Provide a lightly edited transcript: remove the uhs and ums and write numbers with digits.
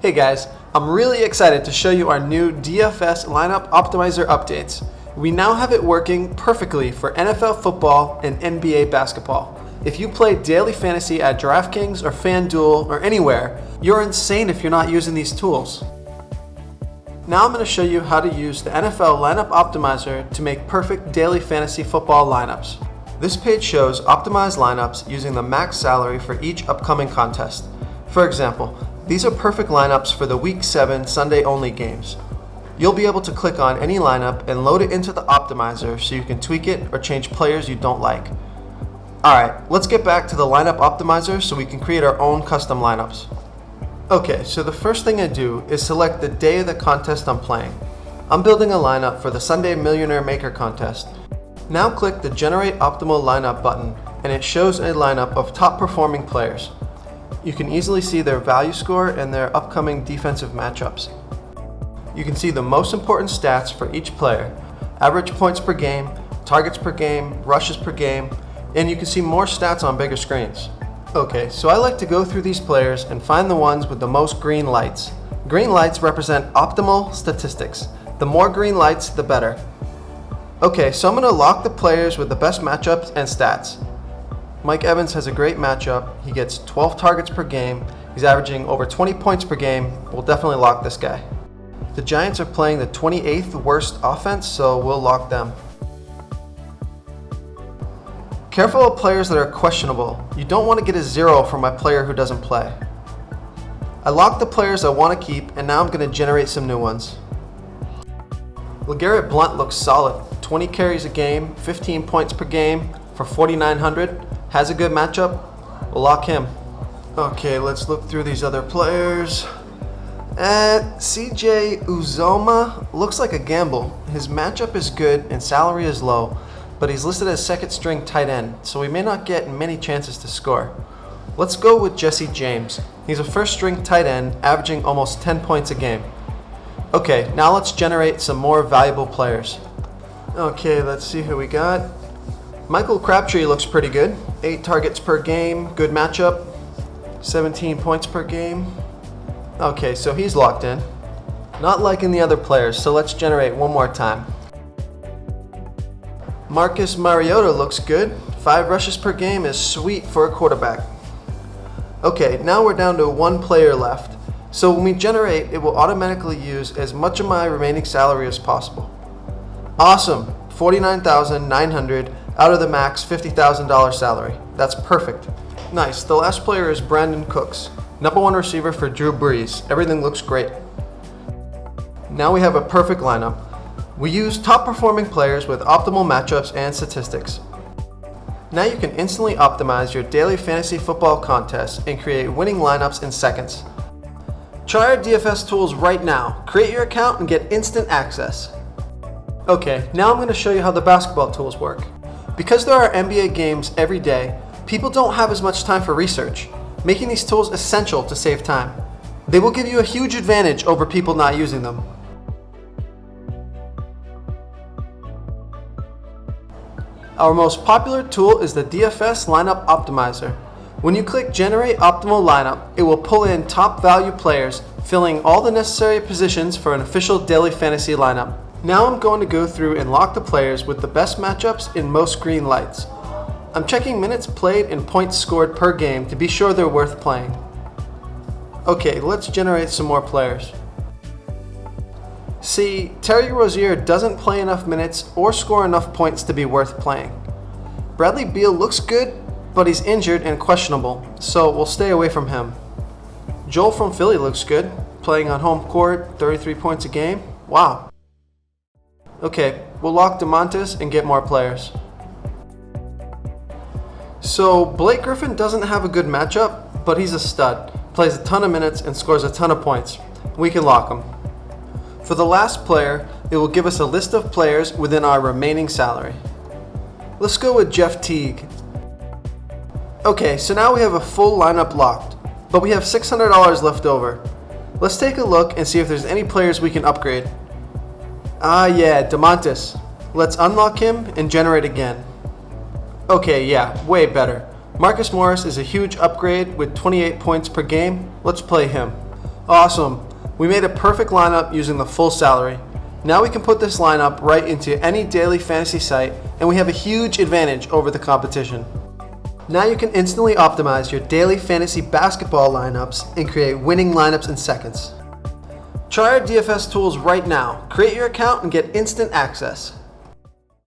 Hey guys, I'm really excited to show you our new DFS lineup optimizer updates. We now have it working perfectly for NFL football and NBA basketball. If you play daily fantasy at DraftKings or FanDuel or anywhere, you're insane if you're not using these tools. Now I'm going to show you how to use the NFL lineup optimizer to make perfect daily fantasy football lineups. This page shows optimized lineups using the max salary for each upcoming contest. For example, these are perfect lineups for the Week 7 Sunday-only games. You'll be able to click on any lineup and load it into the optimizer so you can tweak it or change players you don't like. Alright, let's get back to the lineup optimizer so we can create our own custom lineups. Okay, so the first thing I do is select the day of the contest I'm playing. I'm building a lineup for the Sunday Millionaire Maker contest. Now click the Generate Optimal Lineup button and it shows a lineup of top performing players. You can easily see their value score and their upcoming defensive matchups. You can see the most important stats for each player: average points per game, targets per game, rushes per game, and you can see more stats on bigger screens. Okay, so I like to go through these players and find the ones with the most green lights. Green lights represent optimal statistics. The more green lights, the better. Okay, so I'm going to lock the players with the best matchups and stats. Mike Evans has a great matchup. He gets 12 targets per game. He's averaging over 20 points per game. We'll definitely lock this guy. The Giants are playing the 28th worst offense, so we'll lock them. Careful of players that are questionable. You don't want to get a 0 from my player who doesn't play. I locked the players I want to keep, and now I'm going to generate some new ones. LeGarrette Blount looks solid. 20 carries a game, 15 points per game for 4,900. Has a good matchup. We'll lock him. Okay, let's look through these other players. CJ Uzomah looks like a gamble. His matchup is good and salary is low, but he's listed as second string tight end, so we may not get many chances to score. Let's go with Jesse James. He's a first string tight end, averaging almost 10 points a game. Okay, now let's generate some more valuable players. Okay, let's see who we got. Michael Crabtree looks pretty good. 8 targets per game, good matchup, 17 points per game. Okay, so he's locked in. Not liking the other players, so let's generate one more time. Marcus Mariota looks good. 5 rushes per game is sweet for a quarterback. Okay, now we're down to 1 player left. So when we generate, it will automatically use as much of my remaining salary as possible. Awesome, 49,900 out of the max $50,000 salary. That's perfect. Nice, the last player is Brandon Cooks, #1 receiver for Drew Brees. Everything looks great. Now we have a perfect lineup. We use top performing players with optimal matchups and statistics. Now you can instantly optimize your daily fantasy football contests and create winning lineups in seconds. Try our DFS tools right now. Create your account and get instant access. Okay, now I'm going to show you how the basketball tools work. Because there are NBA games every day, people don't have as much time for research, making these tools essential to save time. They will give you a huge advantage over people not using them. Our most popular tool is the DFS Lineup Optimizer. When you click Generate Optimal Lineup, it will pull in top value players, filling all the necessary positions for an official daily fantasy lineup. Now I'm going to go through and lock the players with the best matchups in most green lights. I'm checking minutes played and points scored per game to be sure they're worth playing. Okay, let's generate some more players. See, Terry Rozier doesn't play enough minutes or score enough points to be worth playing. Bradley Beal looks good, but he's injured and questionable, so we'll stay away from him. Joel from Philly looks good, playing on home court, 33 points a game. Wow. Okay, we'll lock DeMontis and get more players. So Blake Griffin doesn't have a good matchup, but he's a stud, plays a ton of minutes and scores a ton of points. We can lock him. For the last player, it will give us a list of players within our remaining salary. Let's go with Jeff Teague. Okay, so now we have a full lineup locked, but we have $600 left over. Let's take a look and see if there's any players we can upgrade. Ah yeah, DeMontis. Let's unlock him and generate again. Okay, yeah, way better. Marcus Morris is a huge upgrade with 28 points per game. Let's play him. Awesome. We made a perfect lineup using the full salary. Now we can put this lineup right into any daily fantasy site, and we have a huge advantage over the competition. Now you can instantly optimize your daily fantasy basketball lineups and create winning lineups in seconds. Try our DFS tools right now. Create your account and get instant access.